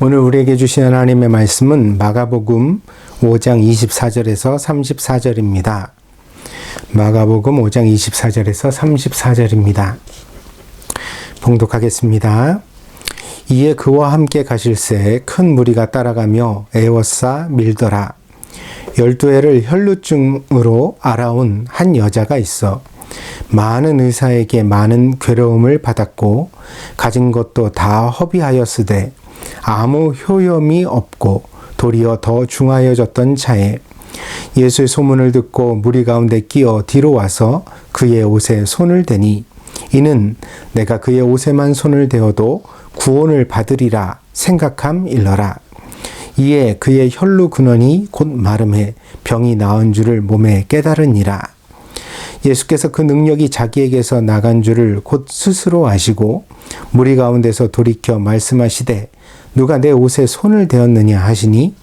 오늘 우리에게 주신 하나님의 말씀은 마가복음 5장 24절에서 34절입니다. 마가복음 5장 24절에서 34절입니다. 봉독하겠습니다. 이에 그와 함께 가실새 큰 무리가 따라가며 애워싸 밀더라. 12해를 혈루증으로 앓아온 한 여자가 있어 많은 의사에게 많은 괴로움을 받았고 가진 것도 다 허비하였으되 아무 효염이 없고 도리어 더 중하여졌던 차에 예수의 소문을 듣고 무리 가운데 끼어 뒤로 와서 그의 옷에 손을 대니 이는 내가 그의 옷에만 손을 대어도 구원을 받으리라 생각함일러라. 이에 그의 혈루 근원이 곧 마름해 병이 나은 줄을 몸에 깨달으니라. 예수께서 그 능력이 자기에게서 나간 줄을 곧 스스로 아시고 무리 가운데서 돌이켜 말씀하시되 누가 내 옷에 손을 대었느냐 하시니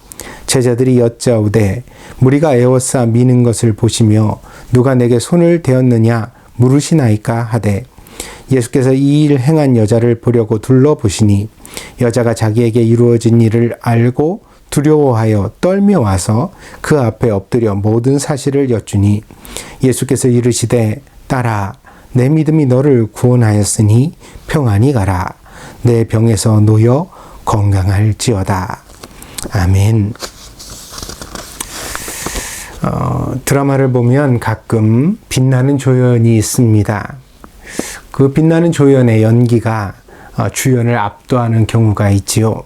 제자들이 여짜오되 무리가 애워싸 미는 것을 보시며 누가 내게 손을 대었느냐 물으시나이까 하되 예수께서 이 일 행한 여자를 보려고 둘러보시니 여자가 자기에게 이루어진 일을 알고 두려워하여 떨며 와서 그 앞에 엎드려 모든 사실을 여쭈니 예수께서 이르시되 딸아 내 믿음이 너를 구원하였으니 평안히 가라. 내 병에서 놓여 건강할지어다. 아멘. 드라마를 보면 가끔 빛나는 조연이 있습니다. 그 빛나는 조연의 연기가 주연을 압도하는 경우가 있지요.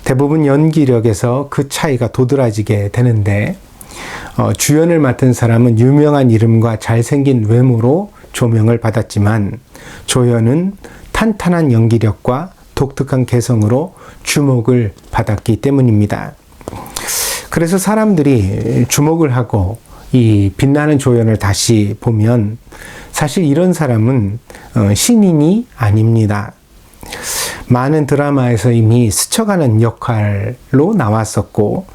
대부분 연기력에서 그 차이가 도드라지게 되는데 주연을 맡은 사람은 유명한 이름과 잘생긴 외모로 조명을 받았지만 조연은 탄탄한 연기력과 독특한 개성으로 주목을 받았기 때문입니다. 그래서 사람들이 주목을 하고 이 빛나는 조연을 다시 보면 사실 이런 사람은 신인이 아닙니다. 많은 드라마에서 이미 스쳐가는 역할로 나왔었고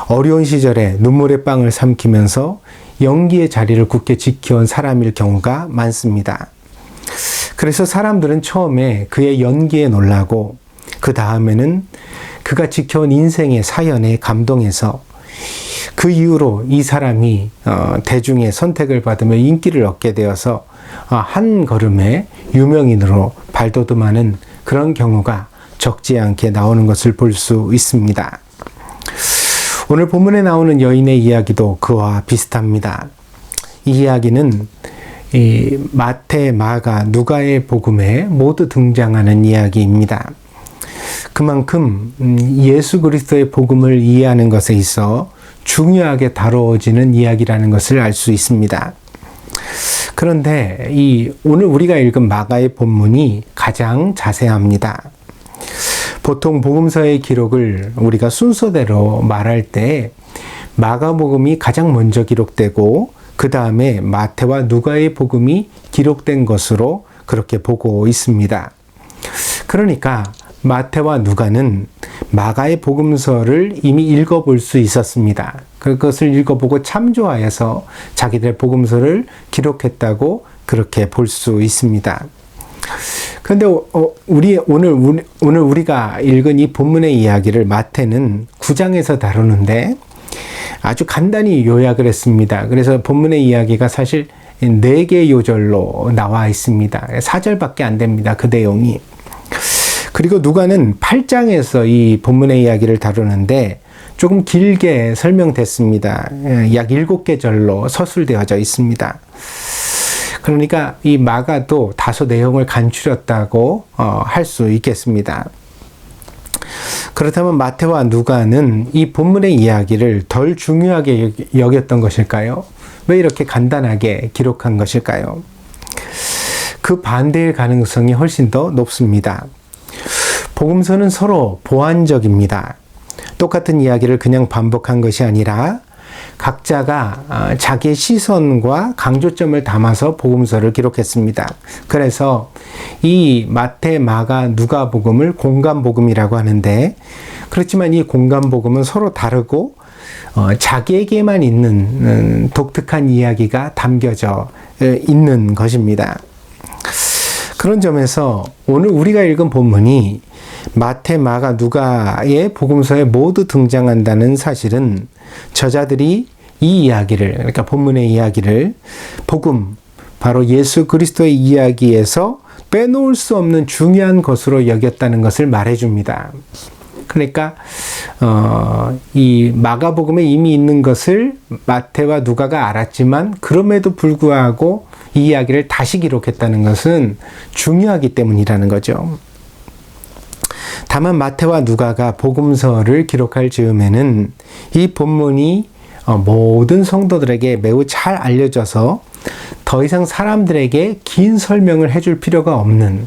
어려운 시절에 눈물의 빵을 삼키면서 연기의 자리를 굳게 지켜온 사람일 경우가 많습니다. 그래서 사람들은 처음에 그의 연기에 놀라고 그 다음에는 그가 지켜온 인생의 사연에 감동해서 그 이후로 이 사람이 대중의 선택을 받으며 인기를 얻게 되어서 한 걸음에 유명인으로 발돋움하는 그런 경우가 적지 않게 나오는 것을 볼 수 있습니다. 오늘 본문에 나오는 여인의 이야기도 그와 비슷합니다. 이 이야기는 마태, 마가, 누가의 복음에 모두 등장하는 이야기입니다. 그만큼 예수 그리스도의 복음을 이해하는 것에 있어 중요하게 다뤄지는 이야기라는 것을 알 수 있습니다. 그런데 오늘 우리가 읽은 마가의 본문이 가장 자세합니다. 보통 복음서의 기록을 우리가 순서대로 말할 때 마가복음이 가장 먼저 기록되고 그 다음에 마태와 누가의 복음이 기록된 것으로 그렇게 보고 있습니다. 그러니까 마태와 누가는 마가의 복음서를 이미 읽어볼 수 있었습니다. 그것을 읽어보고 참조하여서 자기들의 복음서를 기록했다고 그렇게 볼 수 있습니다. 그런데 오늘 우리가 읽은 이 본문의 이야기를 마태는 9장에서 다루는데 아주 간단히 요약을 했습니다. 그래서 본문의 이야기가 사실 4개 요절로 나와 있습니다. 4절밖에 안 됩니다. 그 내용이. 그리고 누가는 8장에서 이 본문의 이야기를 다루는데 조금 길게 설명됐습니다. 약 7개 절로 서술되어져 있습니다. 그러니까 이 마가도 다소 내용을 간추렸다고 할 수 있겠습니다. 그렇다면 마태와 누가는 이 본문의 이야기를 덜 중요하게 여겼던 것일까요? 왜 이렇게 간단하게 기록한 것일까요? 그 반대의 가능성이 훨씬 더 높습니다. 복음서는 서로 보완적입니다. 똑같은 이야기를 그냥 반복한 것이 아니라 각자가 자기의 시선과 강조점을 담아서 복음서를 기록했습니다. 그래서 이 마태, 마가, 누가복음을 공간복음이라고 하는데 그렇지만 이 공간복음은 서로 다르고 자기에게만 있는 독특한 이야기가 담겨져 있는 것입니다. 그런 점에서 오늘 우리가 읽은 본문이 마태, 마가, 누가의 복음서에 모두 등장한다는 사실은 저자들이 이 이야기를, 그러니까 본문의 이야기를 복음, 바로 예수 그리스도의 이야기에서 빼놓을 수 없는 중요한 것으로 여겼다는 것을 말해줍니다. 그러니까 이 마가복음에 이미 있는 것을 마태와 누가가 알았지만 그럼에도 불구하고 이 이야기를 다시 기록했다는 것은 중요하기 때문이라는 거죠. 다만 마태와 누가가 복음서를 기록할 즈음에는 이 본문이 모든 성도들에게 매우 잘 알려져서 더 이상 사람들에게 긴 설명을 해줄 필요가 없는,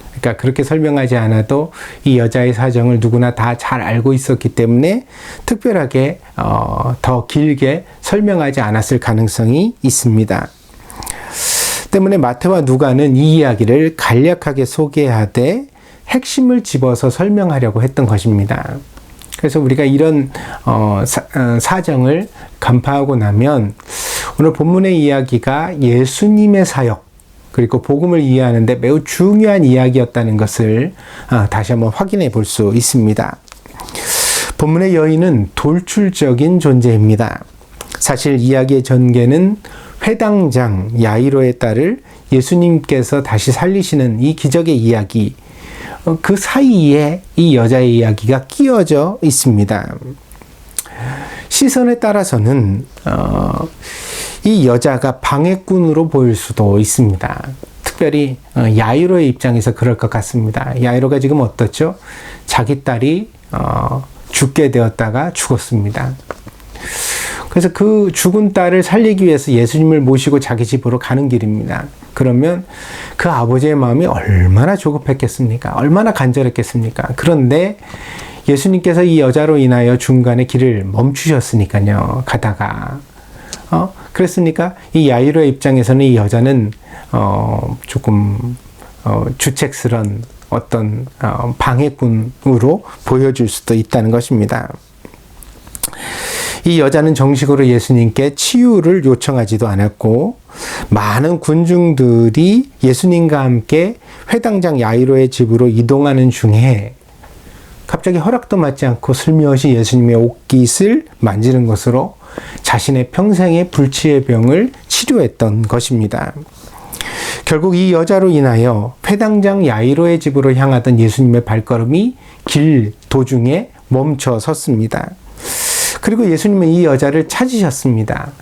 그러니까 그렇게 설명하지 않아도 이 여자의 사정을 누구나 다 잘 알고 있었기 때문에 특별하게 더 길게 설명하지 않았을 가능성이 있습니다. 때문에 마태와 누가는 이 이야기를 간략하게 소개하되 핵심을 집어서 설명하려고 했던 것입니다. 그래서 우리가 이런 사정을 간파하고 나면 오늘 본문의 이야기가 예수님의 사역 그리고 복음을 이해하는 데 매우 중요한 이야기였다는 것을 다시 한번 확인해 볼 수 있습니다. 본문의 여인은 돌출적인 존재입니다. 사실 이야기의 전개는 회당장 야이로의 딸을 예수님께서 다시 살리시는 이 기적의 이야기, 그 사이에 이 여자의 이야기가 끼어져 있습니다. 시선에 따라서는 이 여자가 방해꾼으로 보일 수도 있습니다. 특별히 야이로의 입장에서 그럴 것 같습니다. 야이로가 지금 어떻죠? 자기 딸이 죽게 되었다가 죽었습니다. 그래서 그 죽은 딸을 살리기 위해서 예수님을 모시고 자기 집으로 가는 길입니다. 그러면 그 아버지의 마음이 얼마나 조급했겠습니까? 얼마나 간절했겠습니까? 그런데 예수님께서 이 여자로 인하여 중간에 길을 멈추셨으니까요. 가다가 그랬으니까 이 야이로의 입장에서는 이 여자는 조금 주책스런 어떤 방해꾼으로 보여줄 수도 있다는 것입니다. 이 여자는 정식으로 예수님께 치유를 요청하지도 않았고 많은 군중들이 예수님과 함께 회당장 야이로의 집으로 이동하는 중에 갑자기 허락도 받지 않고 슬며시 예수님의 옷깃을 만지는 것으로 자신의 평생의 불치의 병을 치료했던 것입니다. 결국 이 여자로 인하여 회당장 야이로의 집으로 향하던 예수님의 발걸음이 길 도중에 멈춰 섰습니다. 그리고 예수님은 이 여자를 찾으셨습니다.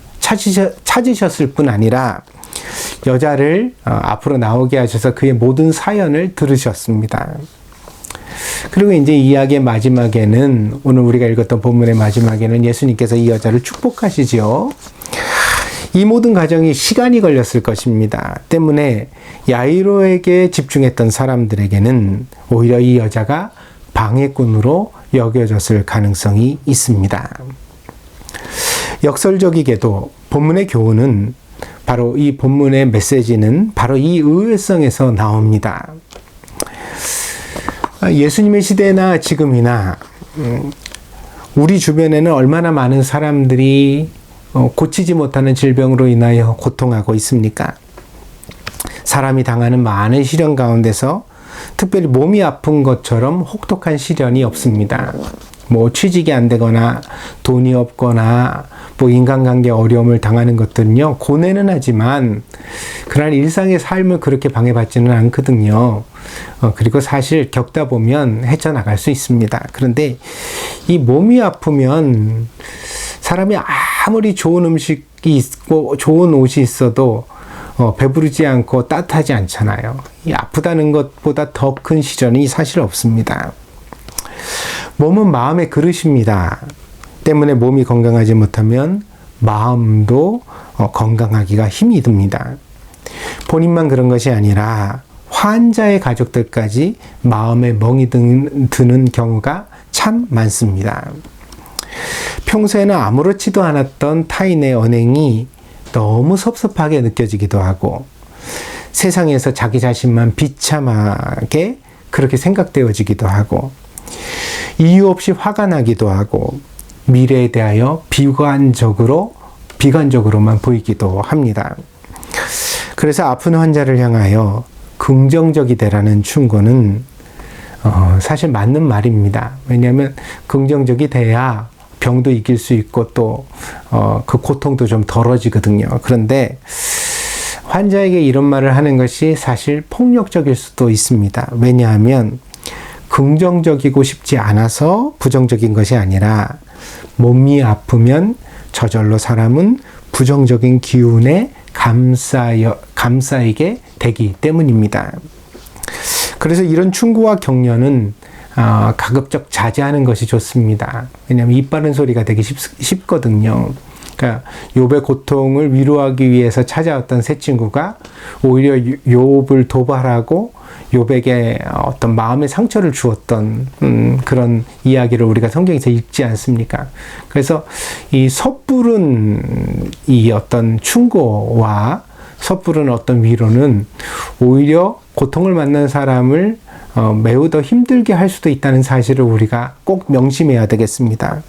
찾으셨을 뿐 아니라 여자를 앞으로 나오게 하셔서 그의 모든 사연을 들으셨습니다. 그리고 이제 이야기의 마지막에는, 오늘 우리가 읽었던 본문의 마지막에는 예수님께서 이 여자를 축복하시죠. 이 모든 과정이 시간이 걸렸을 것입니다. 때문에 야이로에게 집중했던 사람들에게는 오히려 이 여자가 방해꾼으로 여겨졌을 가능성이 있습니다. 역설적이게도 본문의 교훈은 바로 이 본문의 메시지는 바로 이 의외성에서 나옵니다. 예수님의 시대나 지금이나 우리 주변에는 얼마나 많은 사람들이 고치지 못하는 질병으로 인하여 고통하고 있습니까? 사람이 당하는 많은 시련 가운데서 특별히 몸이 아픈 것처럼 혹독한 시련이 없습니다. 뭐 취직이 안 되거나 돈이 없거나 뭐 인간관계 어려움을 당하는 것들은요, 고뇌는 하지만 그러나 일상의 삶을 그렇게 방해받지는 않거든요. 그리고 사실 겪다 보면 헤쳐나갈 수 있습니다. 그런데 이 몸이 아프면 사람이 아무리 좋은 음식이 있고 좋은 옷이 있어도 배부르지 않고 따뜻하지 않잖아요. 이 아프다는 것보다 더 큰 시련이 사실 없습니다. 몸은 마음의 그릇입니다. 때문에 몸이 건강하지 못하면 마음도 건강하기가 힘이 듭니다. 본인만 그런 것이 아니라 환자의 가족들까지 마음에 멍이 드는 경우가 참 많습니다. 평소에는 아무렇지도 않았던 타인의 언행이 너무 섭섭하게 느껴지기도 하고 세상에서 자기 자신만 비참하게 그렇게 생각되어지기도 하고 이유 없이 화가 나기도 하고 미래에 대하여 비관적으로만 보이기도 합니다. 그래서 아픈 환자를 향하여 긍정적이 되라는 충고는 사실 맞는 말입니다. 왜냐하면 긍정적이 돼야 병도 이길 수 있고 또 그 고통도 좀 덜어지거든요. 그런데 환자에게 이런 말을 하는 것이 사실 폭력적일 수도 있습니다. 왜냐하면 긍정적이고 싶지 않아서 부정적인 것이 아니라 몸이 아프면 저절로 사람은 부정적인 기운에 감싸이게 되기 때문입니다. 그래서 이런 충고와 격려는 가급적 자제하는 것이 좋습니다. 왜냐하면 입 바른 소리가 되기 쉽거든요. 그러니까 욥의 고통을 위로하기 위해서 찾아왔던 세 친구가 오히려 욥을 도발하고 욥에게 어떤 마음의 상처를 주었던 그런 이야기를 우리가 성경에서 읽지 않습니까? 그래서 이 섣부른 이 어떤 충고와 섣부른 어떤 위로는 오히려 고통을 만난 사람을 매우 더 힘들게 할 수도 있다는 사실을 우리가 꼭 명심해야 되겠습니다.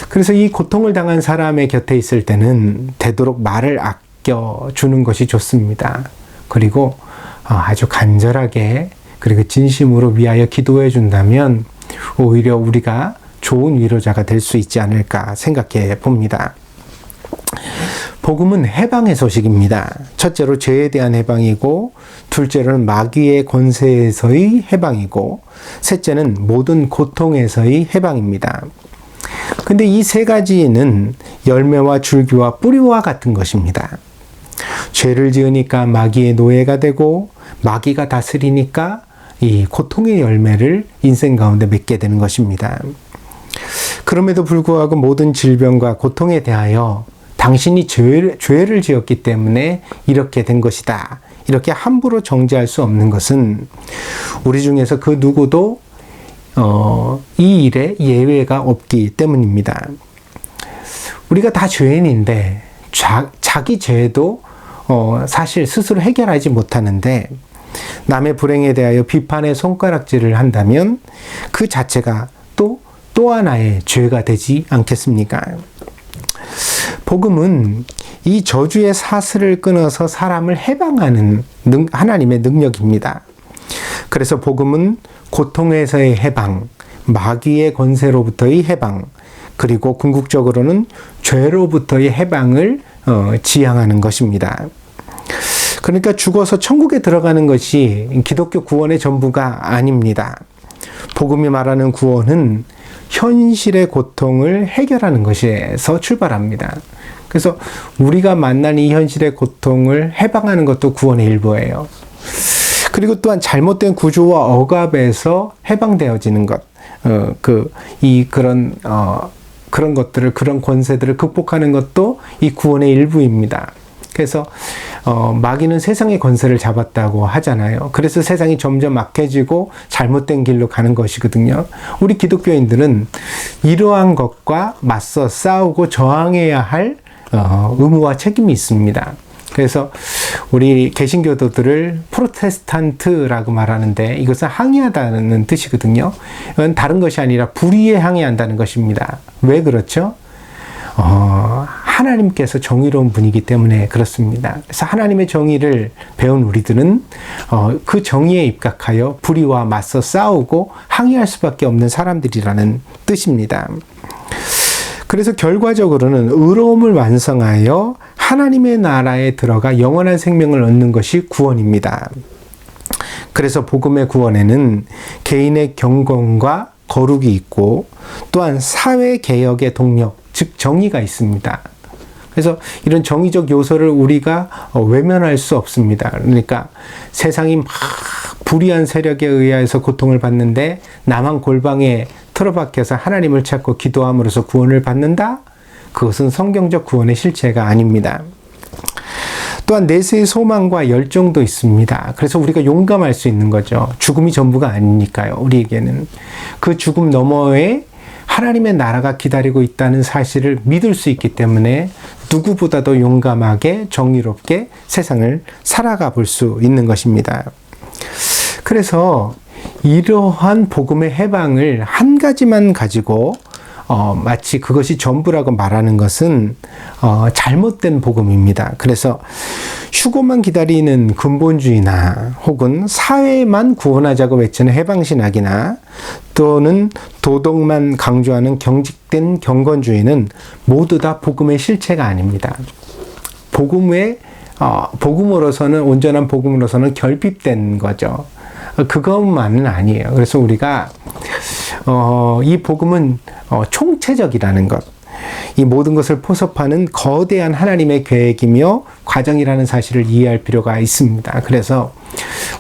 그래서 이 고통을 당한 사람의 곁에 있을 때는 되도록 말을 아껴주는 것이 좋습니다. 그리고 아주 간절하게 그리고 진심으로 위하여 기도해 준다면 오히려 우리가 좋은 위로자가 될 수 있지 않을까 생각해 봅니다. 복음은 해방의 소식입니다. 첫째로 죄에 대한 해방이고, 둘째로는 마귀의 권세에서의 해방이고, 셋째는 모든 고통에서의 해방입니다. 근데 이 세 가지는 열매와 줄기와 뿌리와 같은 것입니다. 죄를 지으니까 마귀의 노예가 되고, 마귀가 다스리니까 이 고통의 열매를 인생 가운데 맺게 되는 것입니다. 그럼에도 불구하고 모든 질병과 고통에 대하여 당신이 죄를 지었기 때문에 이렇게 된 것이다, 이렇게 함부로 정죄할 수 없는 것은 우리 중에서 그 누구도 이 일에 예외가 없기 때문입니다. 우리가 다 죄인인데 자기 죄도 사실 스스로 해결하지 못하는데 남의 불행에 대하여 비판의 손가락질을 한다면 그 자체가 또 하나의 죄가 되지 않겠습니까? 복음은 이 저주의 사슬을 끊어서 사람을 해방하는 하나님의 능력입니다. 그래서 복음은 고통에서의 해방, 마귀의 권세로부터의 해방, 그리고 궁극적으로는 죄로부터의 해방을 지향하는 것입니다. 그러니까 죽어서 천국에 들어가는 것이 기독교 구원의 전부가 아닙니다. 복음이 말하는 구원은 현실의 고통을 해결하는 것에서 출발합니다. 그래서 우리가 만난 이 현실의 고통을 해방하는 것도 구원의 일부예요. 그리고 또한 잘못된 구조와 억압에서 해방되어지는 것, 그런 것들을, 그런 권세들을 극복하는 것도 이 구원의 일부입니다. 그래서 마귀는 세상의 권세를 잡았다고 하잖아요. 그래서 세상이 점점 악해지고 잘못된 길로 가는 것이거든요. 우리 기독교인들은 이러한 것과 맞서 싸우고 저항해야 할 의무와 책임이 있습니다. 그래서 우리 개신교도들을 프로테스탄트라고 말하는데 이것은 항의하다는 뜻이거든요. 이건 다른 것이 아니라 불의에 항의한다는 것입니다. 왜 그렇죠? 하나님께서 정의로운 분이기 때문에 그렇습니다. 그래서 하나님의 정의를 배운 우리들은 그 정의에 입각하여 불의와 맞서 싸우고 항의할 수밖에 없는 사람들이라는 뜻입니다. 그래서 결과적으로는 의로움을 완성하여 하나님의 나라에 들어가 영원한 생명을 얻는 것이 구원입니다. 그래서 복음의 구원에는 개인의 경건과 거룩이 있고 또한 사회개혁의 동력, 즉 정의가 있습니다. 그래서 이런 정의적 요소를 우리가 외면할 수 없습니다. 그러니까 세상이 막 불의한 세력에 의해서 고통을 받는데 나만 골방에 틀어박혀서 하나님을 찾고 기도함으로써 구원을 받는다? 그것은 성경적 구원의 실체가 아닙니다. 또한 내세의 소망과 열정도 있습니다. 그래서 우리가 용감할 수 있는 거죠. 죽음이 전부가 아니니까요. 우리에게는 그 죽음 너머에 하나님의 나라가 기다리고 있다는 사실을 믿을 수 있기 때문에 누구보다도 용감하게 정의롭게 세상을 살아가 볼 수 있는 것입니다. 그래서 이러한 복음의 해방을 한 가지만 가지고 마치 그것이 전부라고 말하는 것은 잘못된 복음입니다. 그래서 휴고만 기다리는 근본주의나 혹은 사회만 구원하자고 외치는 해방신학이나 또는 도덕만 강조하는 경직된 경건주의는 모두 다 복음의 실체가 아닙니다. 복음으로서는 온전한 복음으로서는 결핍된 거죠. 그것만은 아니에요. 그래서 우리가 이 복음은 총체적이라는 것, 이 모든 것을 포섭하는 거대한 하나님의 계획이며 과정이라는 사실을 이해할 필요가 있습니다. 그래서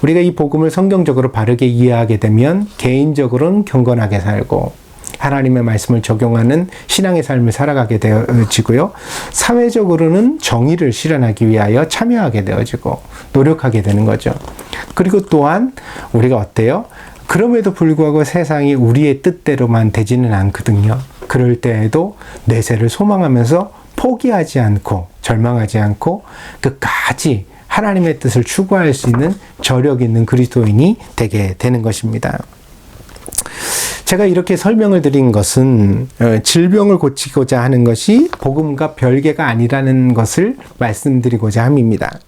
우리가 이 복음을 성경적으로 바르게 이해하게 되면 개인적으로는 경건하게 살고 하나님의 말씀을 적용하는 신앙의 삶을 살아가게 되어지고요. 사회적으로는 정의를 실현하기 위하여 참여하게 되어지고 노력하게 되는 거죠. 그리고 또한 우리가 어때요? 그럼에도 불구하고 세상이 우리의 뜻대로만 되지는 않거든요. 그럴 때에도 내세를 소망하면서 포기하지 않고 절망하지 않고 끝까지 하나님의 뜻을 추구할 수 있는 저력 있는 그리스도인이 되게 되는 것입니다. 제가 이렇게 설명을 드린 것은 질병을 고치고자 하는 것이 복음과 별개가 아니라는 것을 말씀드리고자 함입니다.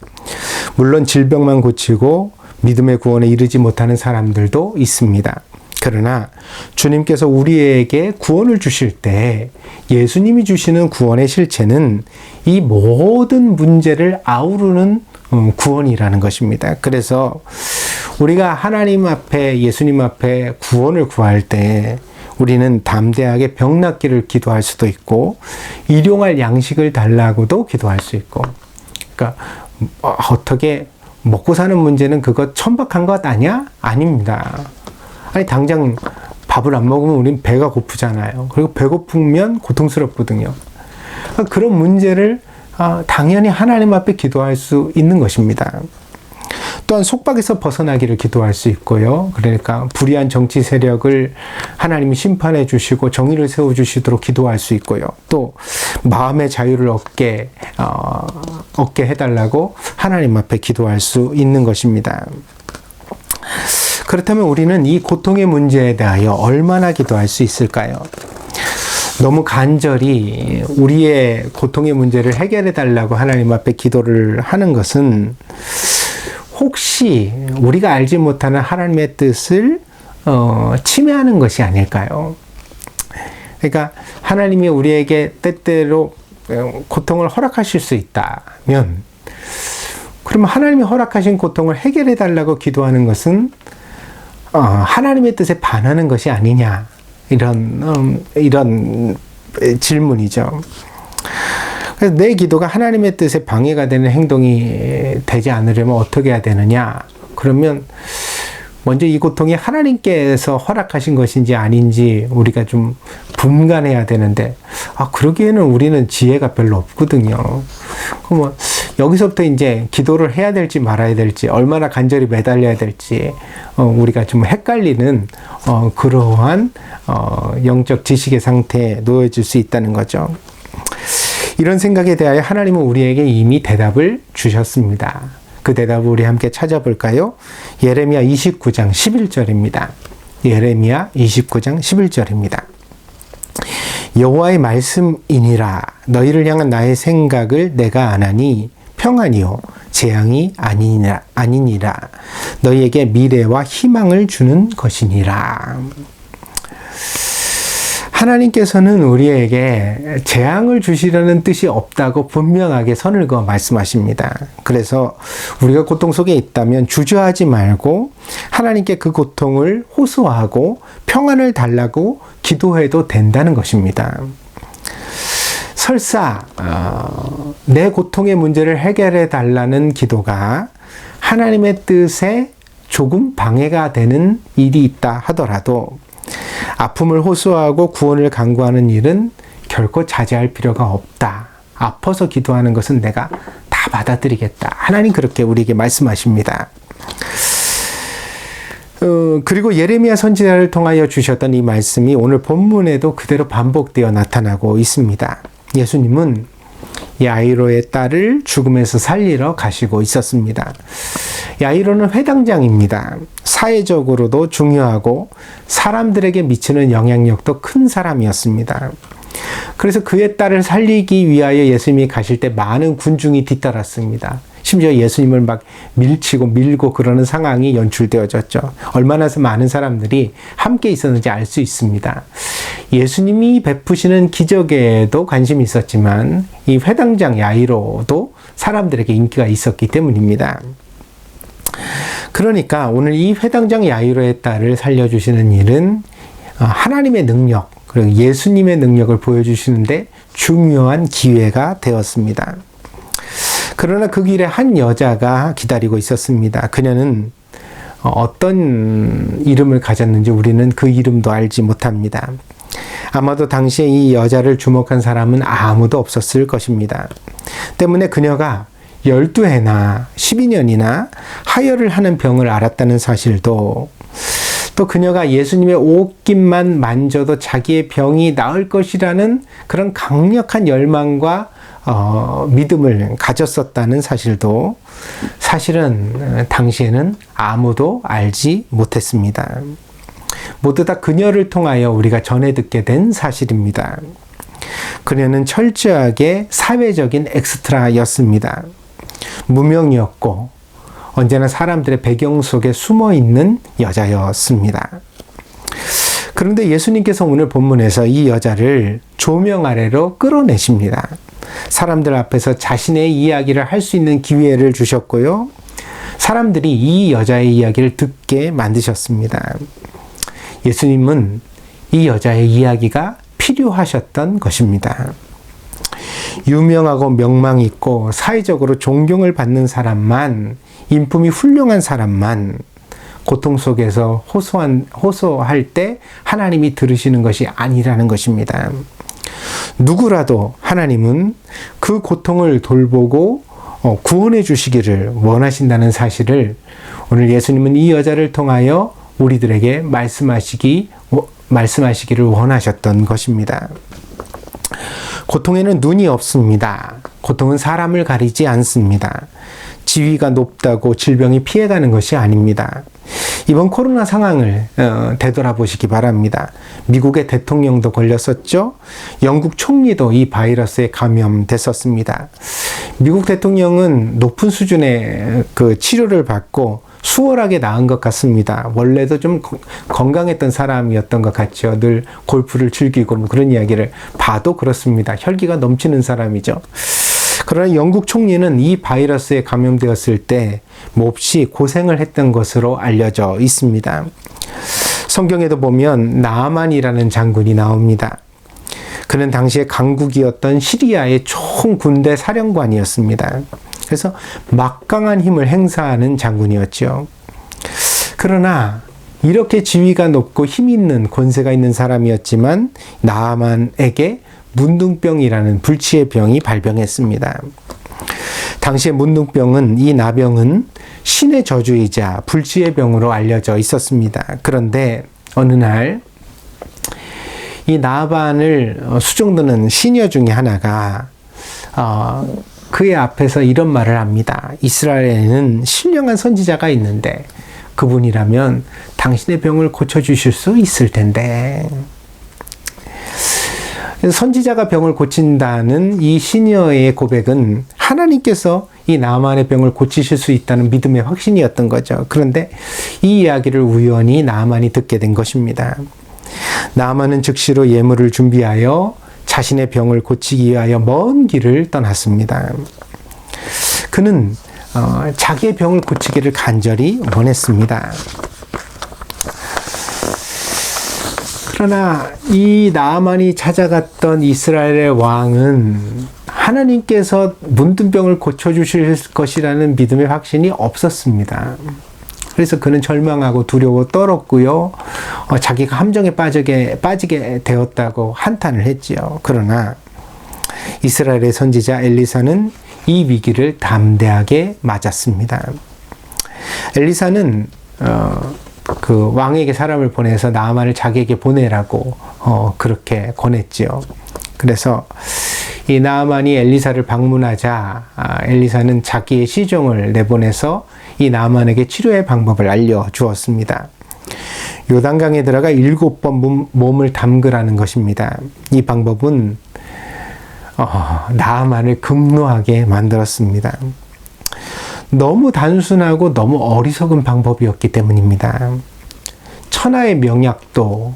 물론 질병만 고치고 믿음의 구원에 이르지 못하는 사람들도 있습니다. 그러나 주님께서 우리에게 구원을 주실 때 예수님이 주시는 구원의 실체는 이 모든 문제를 아우르는 구원이라는 것입니다. 그래서 우리가 하나님 앞에 예수님 앞에 구원을 구할 때 우리는 담대하게 병 낫기를 기도할 수도 있고 일용할 양식을 달라고도 기도할 수 있고, 그러니까 어떻게 먹고 사는 문제는 그것 천박한 것 아니야? 아닙니다. 아니 당장 밥을 안 먹으면 우린 배가 고프잖아요. 그리고 배고프면 고통스럽거든요. 그런 문제를 당연히 하나님 앞에 기도할 수 있는 것입니다. 또한 속박에서 벗어나기를 기도할 수 있고요. 그러니까 불의한 정치 세력을 하나님이 심판해 주시고 정의를 세워 주시도록 기도할 수 있고요. 또 마음의 자유를 얻게 해달라고 하나님 앞에 기도할 수 있는 것입니다. 그렇다면 우리는 이 고통의 문제에 대하여 얼마나 기도할 수 있을까요? 너무 간절히 우리의 고통의 문제를 해결해 달라고 하나님 앞에 기도를 하는 것은 혹시 우리가 알지 못하는 하나님의 뜻을 침해하는 것이 아닐까요? 그러니까 하나님이 우리에게 때때로 고통을 허락하실 수 있다면, 그러면 하나님이 허락하신 고통을 해결해 달라고 기도하는 것은 하나님의 뜻에 반하는 것이 아니냐, 이런 질문이죠. 그래서 내 기도가 하나님의 뜻에 방해가 되는 행동이 되지 않으려면 어떻게 해야 되느냐? 그러면 먼저 이 고통이 하나님께서 허락하신 것인지 아닌지 우리가 좀 분간해야 되는데, 그러기에는 우리는 지혜가 별로 없거든요. 그럼 여기서부터 이제 기도를 해야 될지 말아야 될지, 얼마나 간절히 매달려야 될지, 우리가 좀 헷갈리는, 그러한, 영적 지식의 상태에 놓여질 수 있다는 거죠. 이런 생각에 대하여 하나님은 우리에게 이미 대답을 주셨습니다. 그 대답을 우리 함께 찾아볼까요? 예레미야 29장 11절입니다. 예레미야 29장 11절입니다. 여호와의 말씀이니라. 너희를 향한 나의 생각을 내가 아나니 평안이요 재앙이 아니니라. 너희에게 미래와 희망을 주는 것이니라. 하나님께서는 우리에게 재앙을 주시려는 뜻이 없다고 분명하게 선을 그어 말씀하십니다. 그래서 우리가 고통 속에 있다면 주저하지 말고 하나님께 그 고통을 호소하고 평안을 달라고 기도해도 된다는 것입니다. 설사 내 고통의 문제를 해결해 달라는 기도가 하나님의 뜻에 조금 방해가 되는 일이 있다 하더라도 아픔을 호소하고 구원을 간구하는 일은 결코 자제할 필요가 없다. 아파서 기도하는 것은 내가 다 받아들이겠다. 하나님 그렇게 우리에게 말씀하십니다. 그리고 예레미야 선지자를 통하여 주셨던 이 말씀이 오늘 본문에도 그대로 반복되어 나타나고 있습니다. 예수님은 야이로의 딸을 죽음에서 살리러 가시고 있었습니다. 야이로는 회당장입니다. 사회적으로도 중요하고 사람들에게 미치는 영향력도 큰 사람이었습니다. 그래서 그의 딸을 살리기 위하여 예수님이 가실 때 많은 군중이 뒤따랐습니다. 심지어 예수님을 막 밀치고 밀고 그러는 상황이 연출되어졌죠. 얼마나 많은 사람들이 함께 있었는지 알 수 있습니다. 예수님이 베푸시는 기적에도 관심이 있었지만 이 회당장 야이로도 사람들에게 인기가 있었기 때문입니다. 그러니까 오늘 이 회당장 야이로의 딸을 살려주시는 일은 하나님의 능력, 그리고 예수님의 능력을 보여주시는데 중요한 기회가 되었습니다. 그러나 그 길에 한 여자가 기다리고 있었습니다. 그녀는 어떤 이름을 가졌는지 우리는 그 이름도 알지 못합니다. 아마도 당시에 이 여자를 주목한 사람은 아무도 없었을 것입니다. 때문에 그녀가 12해나 12년이나 하혈을 하는 병을 앓았다는 사실도, 또 그녀가 예수님의 옷깃만 만져도 자기의 병이 나을 것이라는 그런 강력한 열망과 믿음을 가졌었다는 사실도 사실은 당시에는 아무도 알지 못했습니다. 모두 다 그녀를 통하여 우리가 전해 듣게 된 사실입니다. 그녀는 철저하게 사회적인 엑스트라였습니다. 무명이었고 언제나 사람들의 배경 속에 숨어 있는 여자였습니다. 그런데 예수님께서 오늘 본문에서 이 여자를 조명 아래로 끌어내십니다. 사람들 앞에서 자신의 이야기를 할 수 있는 기회를 주셨고요. 사람들이 이 여자의 이야기를 듣게 만드셨습니다. 예수님은 이 여자의 이야기가 필요하셨던 것입니다. 유명하고 명망 있고 사회적으로 존경을 받는 사람만, 인품이 훌륭한 사람만 고통 속에서 호소할 때 하나님이 들으시는 것이 아니라는 것입니다. 누구라도 하나님은 그 고통을 돌보고 구원해 주시기를 원하신다는 사실을 오늘 예수님은 이 여자를 통하여 우리들에게 말씀하시기를 원하셨던 것입니다. 고통에는 눈이 없습니다. 고통은 사람을 가리지 않습니다. 지위가 높다고 질병이 피해가는 것이 아닙니다. 이번 코로나 상황을 되돌아보시기 바랍니다. 미국의 대통령도 걸렸었죠. 영국 총리도 이 바이러스에 감염됐었습니다. 미국 대통령은 높은 수준의 그 치료를 받고 수월하게 나은 것 같습니다. 원래도 좀 건강했던 사람이었던 것 같죠. 늘 골프를 즐기고 그런 이야기를 봐도 그렇습니다. 혈기가 넘치는 사람이죠. 그러나 영국 총리는 이 바이러스에 감염되었을 때 몹시 고생을 했던 것으로 알려져 있습니다. 성경에도 보면 나아만이라는 장군이 나옵니다. 그는 당시에 강국이었던 시리아의 총군대 사령관이었습니다. 그래서 막강한 힘을 행사하는 장군이었죠. 그러나 이렇게 지위가 높고 힘 있는 권세가 있는 사람이었지만 나아만에게 문둥병이라는 불치의 병이 발병했습니다. 당시의 문둥병은, 이 나병은 신의 저주이자 불치의 병으로 알려져 있었습니다. 그런데 어느 날 이 나아만을 수종드는 시녀 중에 하나가 그의 앞에서 이런 말을 합니다. 이스라엘에는 신령한 선지자가 있는데 그분이라면 당신의 병을 고쳐주실 수 있을 텐데. 선지자가 병을 고친다는 이 시녀의 고백은 하나님께서 이 나아만의 병을 고치실 수 있다는 믿음의 확신이었던 거죠. 그런데 이 이야기를 우연히 나아만이 듣게 된 것입니다. 나아만은 즉시로 예물을 준비하여 자신의 병을 고치기 위하여 먼 길을 떠났습니다. 그는 자기의 병을 고치기를 간절히 원했습니다. 그러나 이 나아만이 찾아갔던 이스라엘의 왕은 하나님께서 문둥병을 고쳐주실 것이라는 믿음의 확신이 없었습니다. 그래서 그는 절망하고 두려워 떨었고요. 자기가 함정에 빠지게 되었다고 한탄을 했지요. 그러나 이스라엘의 선지자 엘리사는 이 위기를 담대하게 맞았습니다. 엘리사는 그 왕에게 사람을 보내서 나아만을 자기에게 보내라고 그렇게 권했지요. 그래서 이 나아만이 엘리사를 방문하자 엘리사는 자기의 시종을 내보내서 이 나아만에게 치료의 방법을 알려주었습니다. 요단강에 들어가 7번 몸을 담그라는 것입니다. 이 방법은 나아만을 급노하게 만들었습니다. 너무 단순하고 너무 어리석은 방법이었기 때문입니다. 천하의 명약도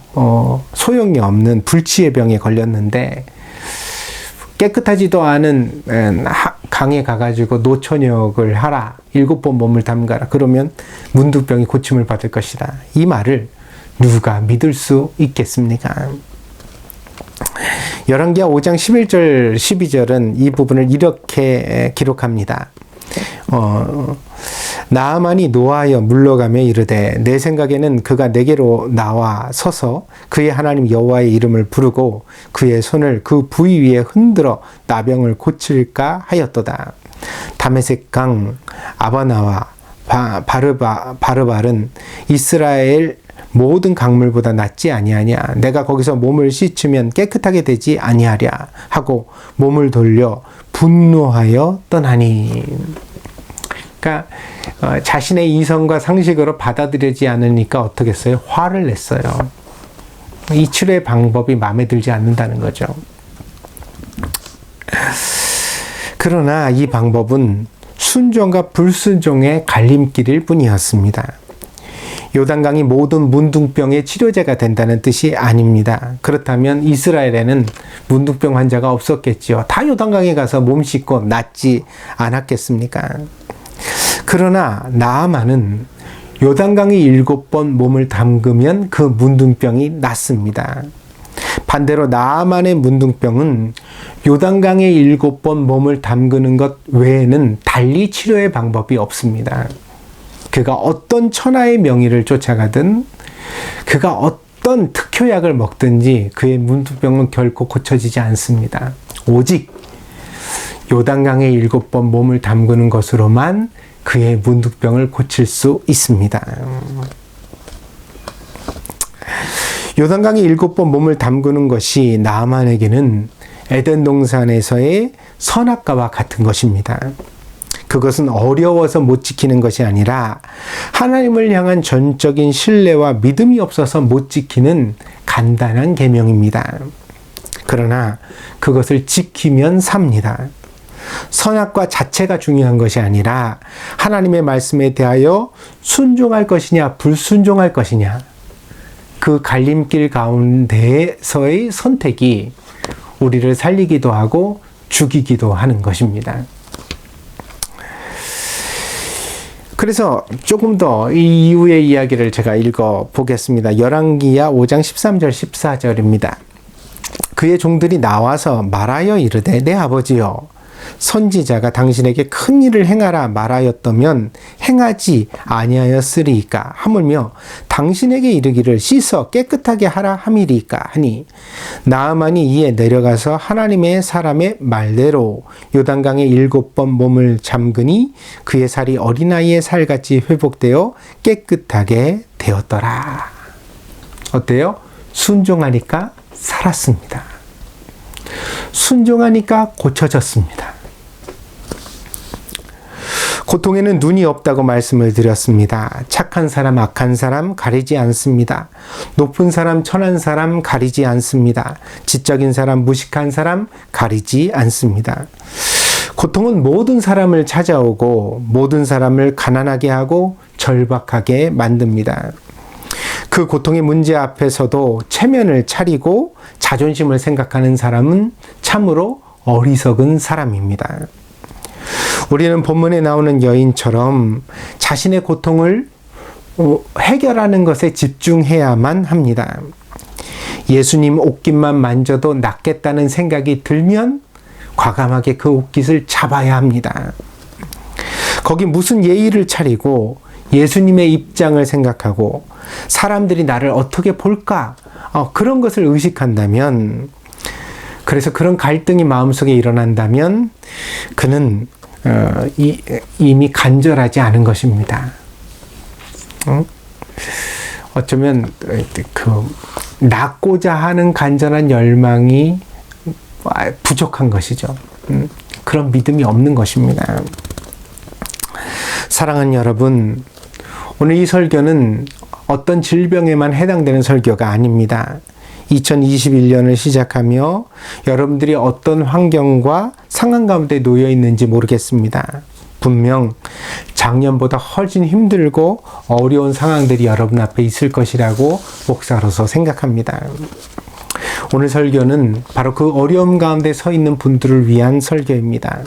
소용이 없는 불치의 병에 걸렸는데 깨끗하지도 않은 강에 가가지고 노천역을 하라. 7번 몸을 담가라. 그러면 문둥병이 고침을 받을 것이다. 이 말을 누가 믿을 수 있겠습니까? 열왕기하 5장 11절 12절은 이 부분을 이렇게 기록합니다. 나아만이 노하여 물러가며 이르되 내 생각에는 그가 내게로 나와 서서 그의 하나님 여호와의 이름을 부르고 그의 손을 그 부위 위에 흔들어 나병을 고칠까 하였도다. 다메섹 강 아바나와 바르발은 이스라엘 모든 강물보다 낫지 아니하냐. 내가 거기서 몸을 씻으면 깨끗하게 되지 아니하랴 하고 몸을 돌려 분노하여 떠나니. 그러니까 자신의 이성과 상식으로 받아들이지 않으니까 어떻게 했어요? 화를 냈어요. 이 치료의 방법이 마음에 들지 않는다는 거죠. 그러나 이 방법은 순종과 불순종의 갈림길일 뿐이었습니다. 요단강이 모든 문둥병의 치료제가 된다는 뜻이 아닙니다. 그렇다면 이스라엘에는 문둥병 환자가 없었겠지요. 다 요단강에 가서 몸 씻고 낫지 않았겠습니까? 그러나 나아만은 요단강에 7번 몸을 담그면 그 문둥병이 낫습니다. 반대로 나아만의 문둥병은 요단강에 7번 몸을 담그는 것 외에는 달리 치료의 방법이 없습니다. 그가 어떤 천하의 명의를 쫓아가든 그가 어떤 특효약을 먹든지 그의 문둥병은 결코 고쳐지지 않습니다. 오직 요단강에 7번 몸을 담그는 것으로만 그의 문둥병을 고칠 수 있습니다. 요단강에 7번 몸을 담그는 것이 나아만에게는 에덴 동산에서의 선악과와 같은 것입니다. 그것은 어려워서 못 지키는 것이 아니라 하나님을 향한 전적인 신뢰와 믿음이 없어서 못 지키는 간단한 계명입니다. 그러나 그것을 지키면 삽니다. 선악과 자체가 중요한 것이 아니라 하나님의 말씀에 대하여 순종할 것이냐 불순종할 것이냐, 그 갈림길 가운데서의 선택이 우리를 살리기도 하고 죽이기도 하는 것입니다. 그래서 조금 더 이 이후의 이야기를 제가 읽어 보겠습니다. 열왕기하 5장 13절 14절입니다. 그의 종들이 나와서 말하여 이르되 내 아버지여, 선지자가 당신에게 큰 일을 행하라 말하였다면 행하지 아니하였으리이까 하물며 당신에게 이르기를 씻어 깨끗하게 하라 함이리이까 하니, 나아만이 이에 내려가서 하나님의 사람의 말대로 요단강에 7번 몸을 잠그니 그의 살이 어린아이의 살같이 회복되어 깨끗하게 되었더라. 어때요? 순종하니까 살았습니다. 순종하니까 고쳐졌습니다. 고통에는 눈이 없다고 말씀을 드렸습니다. 착한 사람, 악한 사람 가리지 않습니다. 높은 사람, 천한 사람 가리지 않습니다. 지적인 사람, 무식한 사람 가리지 않습니다. 고통은 모든 사람을 찾아오고 모든 사람을 가난하게 하고 절박하게 만듭니다. 그 고통의 문제 앞에서도 체면을 차리고 자존심을 생각하는 사람은 참으로 어리석은 사람입니다. 우리는 본문에 나오는 여인처럼 자신의 고통을 해결하는 것에 집중해야만 합니다. 예수님 옷깃만 만져도 낫겠다는 생각이 들면 과감하게 그 옷깃을 잡아야 합니다. 거기 무슨 예의를 차리고 예수님의 입장을 생각하고 사람들이 나를 어떻게 볼까? 그런 것을 의식한다면, 그래서 그런 갈등이 마음속에 일어난다면 그는 이미 간절하지 않은 것입니다. 어쩌면 그 낫고자 하는 간절한 열망이 부족한 것이죠. 그런 믿음이 없는 것입니다. 사랑하는 여러분, 오늘 이 설교는 어떤 질병에만 해당되는 설교가 아닙니다. 2021년을 시작하며 여러분들이 어떤 환경과 상황 가운데 놓여 있는지 모르겠습니다. 분명 작년보다 훨씬 힘들고 어려운 상황들이 여러분 앞에 있을 것이라고 목사로서 생각합니다. 오늘 설교는 바로 그 어려움 가운데 서 있는 분들을 위한 설교입니다.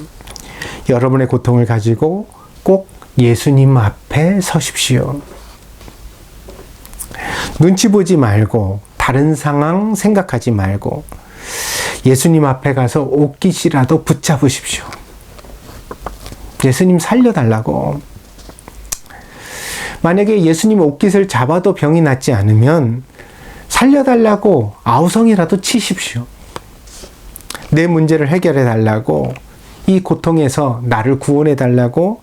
여러분의 고통을 가지고 꼭 예수님 앞에 서십시오. 눈치 보지 말고 다른 상황 생각하지 말고 예수님 앞에 가서 옷깃이라도 붙잡으십시오. 예수님 살려달라고. 만약에 예수님 옷깃을 잡아도 병이 낫지 않으면 살려달라고 아우성이라도 치십시오. 내 문제를 해결해 달라고, 이 고통에서 나를 구원해 달라고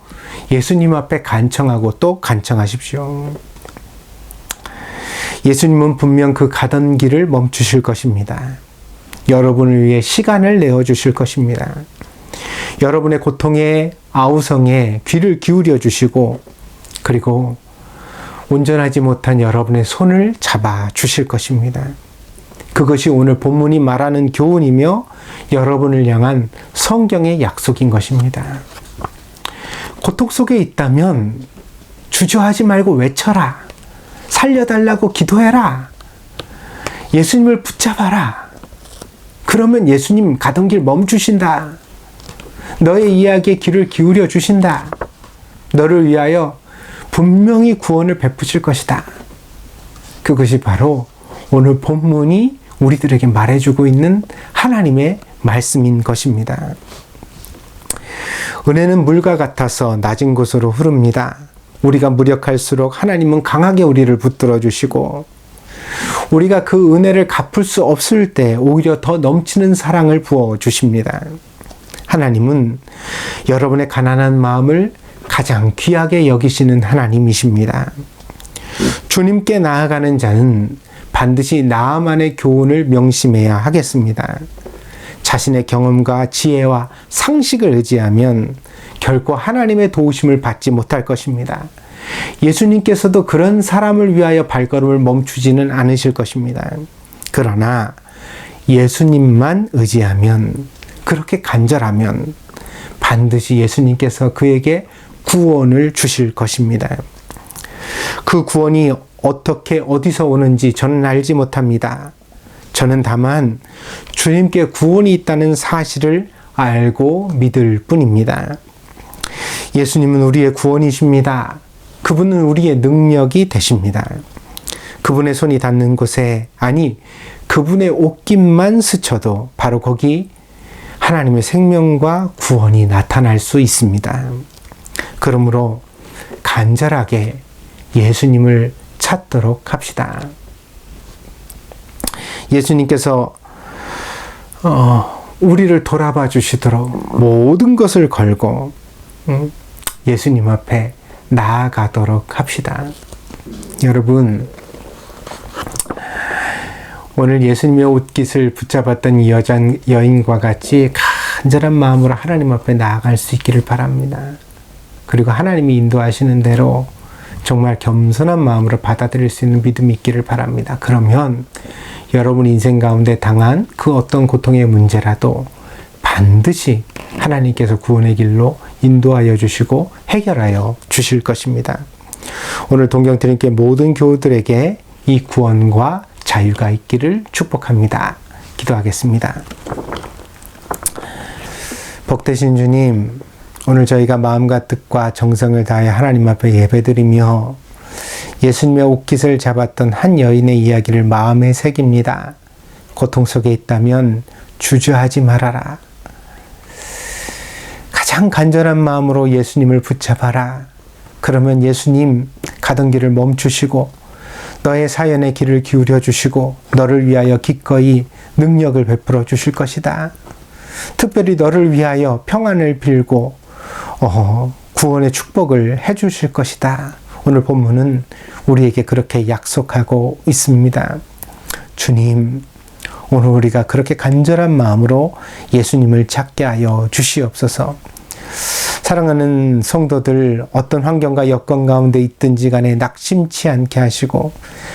예수님 앞에 간청하고 또 간청하십시오. 예수님은 분명 그 가던 길을 멈추실 것입니다. 여러분을 위해 시간을 내어주실 것입니다. 여러분의 고통의 아우성에 귀를 기울여 주시고, 그리고 온전하지 못한 여러분의 손을 잡아 주실 것입니다. 그것이 오늘 본문이 말하는 교훈이며 여러분을 향한 성경의 약속인 것입니다. 고통 속에 있다면 주저하지 말고 외쳐라. 살려달라고 기도해라. 예수님을 붙잡아라. 그러면 예수님 가던 길 멈추신다. 너의 이야기에 귀를 기울여 주신다. 너를 위하여 분명히 구원을 베푸실 것이다. 그것이 바로 오늘 본문이 우리들에게 말해주고 있는 하나님의 말씀인 것입니다. 은혜는 물과 같아서 낮은 곳으로 흐릅니다. 우리가 무력할수록 하나님은 강하게 우리를 붙들어 주시고, 우리가 그 은혜를 갚을 수 없을 때 오히려 더 넘치는 사랑을 부어 주십니다. 하나님은 여러분의 가난한 마음을 가장 귀하게 여기시는 하나님이십니다. 주님께 나아가는 자는 반드시 나만의 교훈을 명심해야 하겠습니다. 자신의 경험과 지혜와 상식을 의지하면 결코 하나님의 도우심을 받지 못할 것입니다. 예수님께서도 그런 사람을 위하여 발걸음을 멈추지는 않으실 것입니다. 그러나 예수님만 의지하면, 그렇게 간절하면 반드시 예수님께서 그에게 구원을 주실 것입니다. 그 구원이 어떻게 어디서 오는지 저는 알지 못합니다. 저는 다만 주님께 구원이 있다는 사실을 알고 믿을 뿐입니다. 예수님은 우리의 구원이십니다. 그분은 우리의 능력이 되십니다. 그분의 손이 닿는 곳에, 아니 그분의 옷깃만 스쳐도 바로 거기 하나님의 생명과 구원이 나타날 수 있습니다. 그러므로 간절하게 예수님을 찾도록 합시다. 예수님께서 우리를 돌아봐 주시도록 모든 것을 걸고 예수님 앞에 나아가도록 합시다. 여러분, 오늘 예수님의 옷깃을 붙잡았던 이 여인과 같이 간절한 마음으로 하나님 앞에 나아갈 수 있기를 바랍니다. 그리고 하나님이 인도하시는 대로 정말 겸손한 마음으로 받아들일 수 있는 믿음이 있기를 바랍니다. 그러면 여러분 인생 가운데 당한 그 어떤 고통의 문제라도 반드시 하나님께서 구원의 길로 인도하여 주시고 해결하여 주실 것입니다. 오늘 동경트림교회 모든 교우들에게 이 구원과 자유가 있기를 축복합니다. 기도하겠습니다. 복되신 주님, 오늘 저희가 마음과 뜻과 정성을 다해 하나님 앞에 예배드리며 예수님의 옷깃을 잡았던 한 여인의 이야기를 마음에 새깁니다. 고통 속에 있다면 주저하지 말아라. 가장 간절한 마음으로 예수님을 붙잡아라. 그러면 예수님 가던 길을 멈추시고 너의 사연의 길을 기울여 주시고 너를 위하여 기꺼이 능력을 베풀어 주실 것이다. 특별히 너를 위하여 평안을 빌고 구원의 축복을 해 주실 것이다. 오늘 본문은 우리에게 그렇게 약속하고 있습니다. 주님, 오늘 우리가 그렇게 간절한 마음으로 예수님을 찾게 하여 주시옵소서. 사랑하는 성도들, 어떤 환경과 여건 가운데 있든지 간에 낙심치 않게 하시고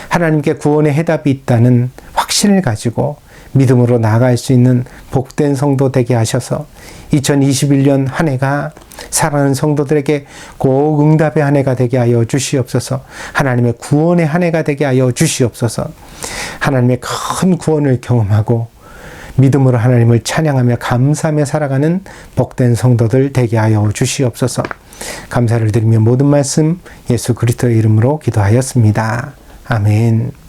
하나님께 구원의 해답이 있다는 확신을 가지고 믿음으로 나아갈 수 있는 복된 성도 되게 하셔서 2021년 한 해가 사랑하는 성도들에게 꼭 응답의 한 해가 되게 하여 주시옵소서. 하나님의 구원의 한 해가 되게 하여 주시옵소서. 하나님의 큰 구원을 경험하고 믿음으로 하나님을 찬양하며 감사하며 살아가는 복된 성도들 되게 하여 주시옵소서. 감사를 드리며 모든 말씀 예수 그리스도의 이름으로 기도하였습니다. 아멘.